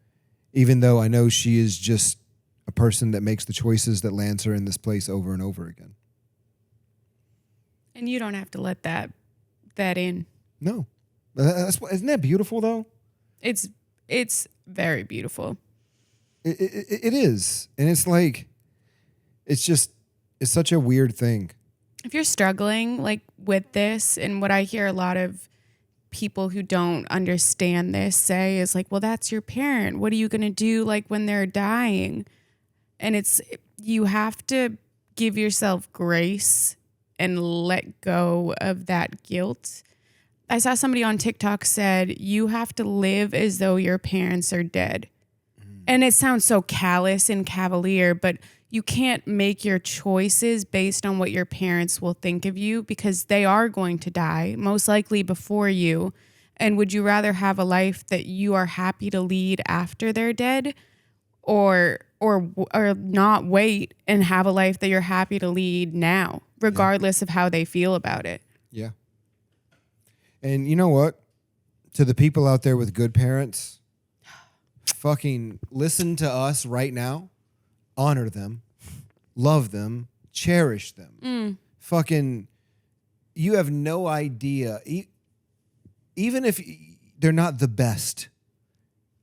even though I know she is just a person that makes the choices that lands her in this place over and over again. And you don't have to let that in. No. Isn't that beautiful, though? It's very beautiful. It is. And it's like, it's such a weird thing. If you're struggling like with this, and what I hear a lot of people who don't understand this say is like, well, that's your parent. What are you going to do like when they're dying? And you have to give yourself grace and let go of that guilt. I saw somebody on TikTok said, you have to live as though your parents are dead. And it sounds so callous and cavalier, but you can't make your choices based on what your parents will think of you because they are going to die, most likely before you. And would you rather have a life that you are happy to lead after they're dead or not wait and have a life that you're happy to lead now, regardless of how they feel about it? Yeah. And you know what? To the people out there with good parents, fucking listen to us right now, honor them, love them, cherish them. Fucking, you have no idea. Even if they're not the best,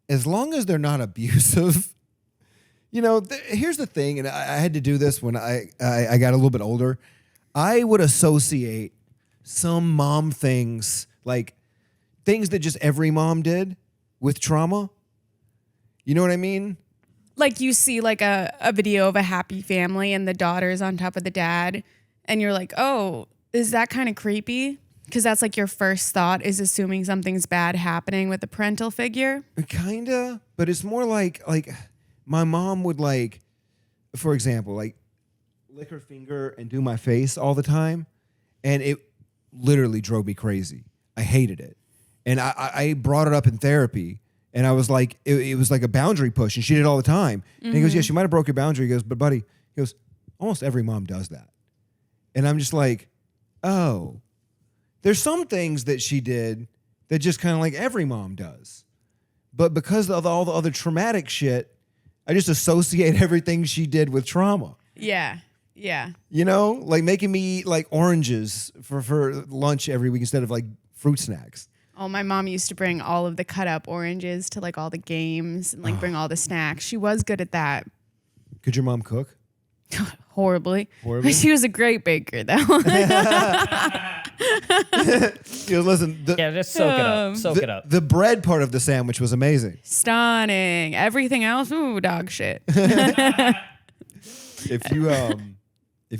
as long as they're not abusive, you know, here's the thing, and I had to do this when I got a little bit older. I would associate some mom things, like things that just every mom did with trauma. You know what I mean? Like you see like a video of a happy family and the daughter's on top of the dad and you're like, oh, is that kind of creepy? Because that's like your first thought is assuming something's bad happening with the parental figure. Kinda, but it's more like my mom would like, for example, like lick her finger and do my face all the time. And it literally drove me crazy. I hated it. And I brought it up in therapy. And I was like, it was like a boundary push, and she did it all the time. And he goes, yeah, she might have broke your boundary. He goes, but buddy, he goes, almost every mom does that. And I'm just like, oh, there's some things that she did that just kind of like every mom does. But because of all the other traumatic shit, I just associate everything she did with trauma. Yeah. Yeah. You know, like making me eat like oranges for lunch every week instead of like fruit snacks. Oh, my mom used to bring all of the cut up oranges to like all the games and like bring all the snacks. She was good at that. Could your mom cook? Horribly. Horribly? She was a great baker though. Listen, Just soak it up. Soak it up. the bread part of the sandwich was amazing. Stunning. Everything else, ooh, dog shit. If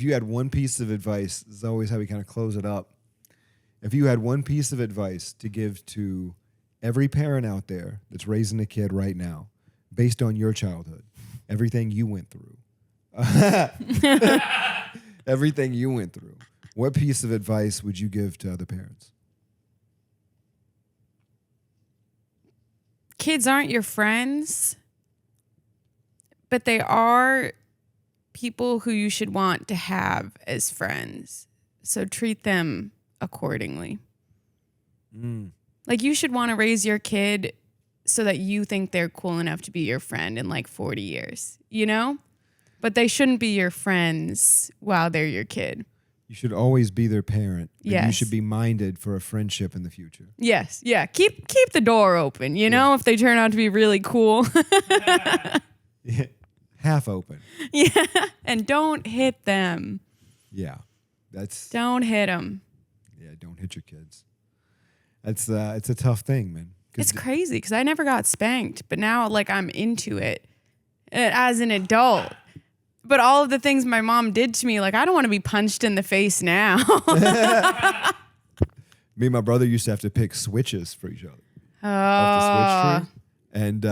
you had one piece of advice, this is always how we kind of close it up. If you had one piece of advice to give to every parent out there that's raising a kid right now, based on your childhood, everything you went through, what piece of advice would you give to other parents? Kids aren't your friends, but they are people who you should want to have as friends. So treat them accordingly. Like, you should want to raise your kid so that you think they're cool enough to be your friend in like 40 years, you know? But they shouldn't be your friends while they're your kid. You should always be their parent. And Yes. you should be minded for a friendship in the future. Yes. Yeah. Keep the door open, you know, if they turn out to be really cool. Yeah. Half open. Yeah. And don't hit them. Yeah. That's Don't hit them. yeah, don't hit your kids. That's it's a tough thing, man. 'Cause It's crazy because I never got spanked, but now like I'm into it as an adult. But all of the things my mom did to me, like I don't want to be punched in the face now. me and my brother used to have to pick switches for each other Oh, off the switch tree. And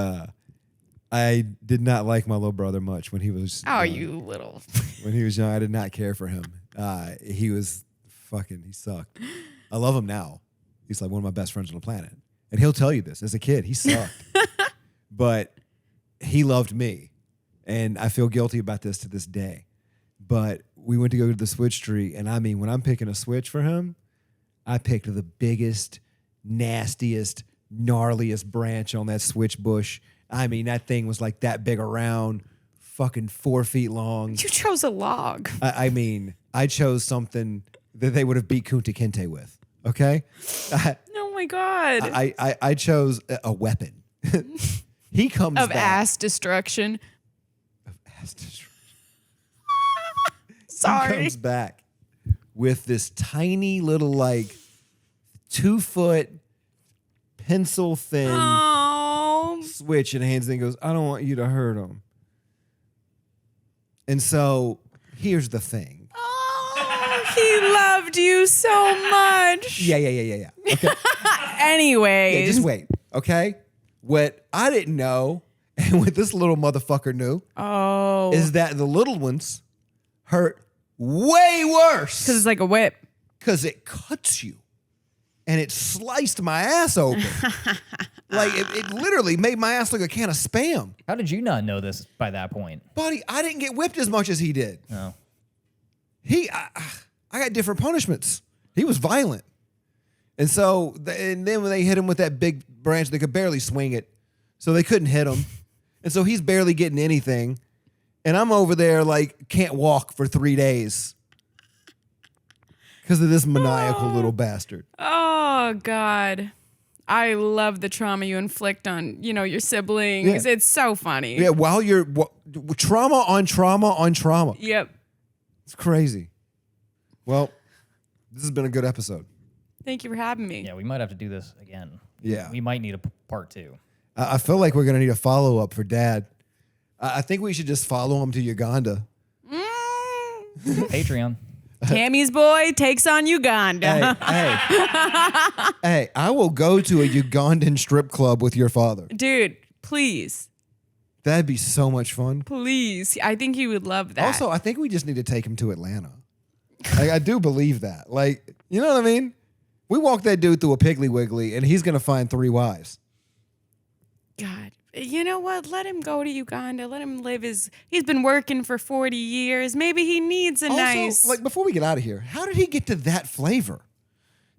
I did not like my little brother much when he was you little. when he was young. I did not care for him. He was he sucked. I love him now. He's like one of my best friends on the planet. And he'll tell you this. As a kid, he sucked. But he loved me. And I feel guilty about this to this day. But we went to go to the switch tree. And I mean, when I'm picking a switch for him, I picked the biggest, nastiest, gnarliest branch on that switch bush. I mean, that thing was like that big around, fucking 4 feet long. You chose a log. I mean, I chose something that they would have beat Kunta Kinte with. Okay? Oh my God. I chose a weapon. He comes Of back. ass destruction. Ass destruction. He Sorry. comes back with this tiny little, like, 2-foot, pencil thin Oh. switch in hands and goes, I don't want you to hurt him. And so here's the thing. Oh, he loved you so much. Yeah. Okay. Anyways. Yeah, just wait. Okay. What I didn't know, and what this little motherfucker knew, Oh. is that the little ones hurt way worse. Because it's like a whip. Because it cuts you. And it sliced my ass open. Like, it literally made my ass like a can of Spam. How did you not know this by that point? Buddy, I didn't get whipped as much as he did. No. I got different punishments. He was violent. And so, and then when they hit him with that big branch, they could barely swing it. So they couldn't hit him. And so he's barely getting anything. And I'm over there like, can't walk for 3 days. Because of this maniacal little bastard. Oh, God. I love the trauma you inflict on, your siblings. Yeah. It's so funny. Yeah, while you're trauma on trauma on trauma. Yep. It's crazy. Well, this has been a good episode. Thank you for having me. Yeah, we might have to do this again. Yeah. We might need a part 2. I feel like we're going to need a follow-up for Dad. I think we should just follow him to Uganda. Patreon. Tammy's boy takes on Uganda. Hey, I will go to a Ugandan strip club with your father. Dude, please. That'd be so much fun. Please. I think he would love that. Also, I think we just need to take him to Atlanta. Like, I do believe that. Like, you know what I mean? We walk that dude through a Piggly Wiggly, and he's going to find 3 wives. God. You know what? Let him go to Uganda. Let him live he's been working for 40 years. Maybe he needs a nice. Like, before we get out of here, how did he get to that flavor?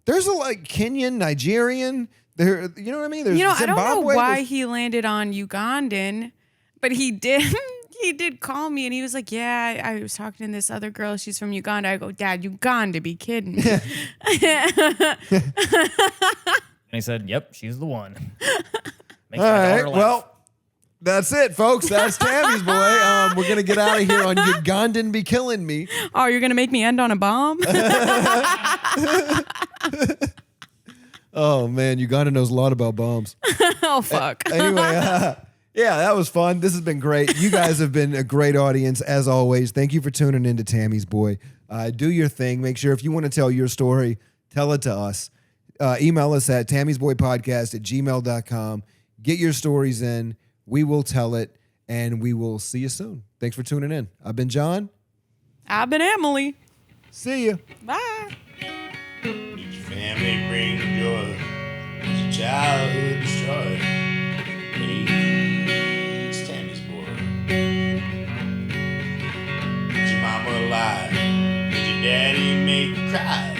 There's a Kenyan, Nigerian, there, you know what I mean? There's I don't know Zimbabwe, why he landed on Ugandan, but he did. He did call me and he was like, yeah, I was talking to this other girl. She's from Uganda. I go, Dad, Uganda, be kidding me. And he said, yep, she's the one. Makes All my right. daughter laugh. Well, That's it, folks. That's Tammy's Boy. We're going to get out of here on Ugandan Be Killing Me. Oh, you're going to make me end on a bomb? Oh, man. Uganda knows a lot about bombs. Oh, fuck. Anyway, yeah, that was fun. This has been great. You guys have been a great audience, as always. Thank you for tuning in to Tammy's Boy. Do your thing. Make sure if you want to tell your story, tell it to us. Email us at tammy'sboypodcast@gmail.com. Get your stories in. We will tell it, and we will see you soon. Thanks for tuning in. I've been John. I've been Emily. See you. Bye. Did your family bring joy? Was your childhood destroyed? Hey, it's Tammy's Boy. Is your mama alive? Did your daddy make you cry?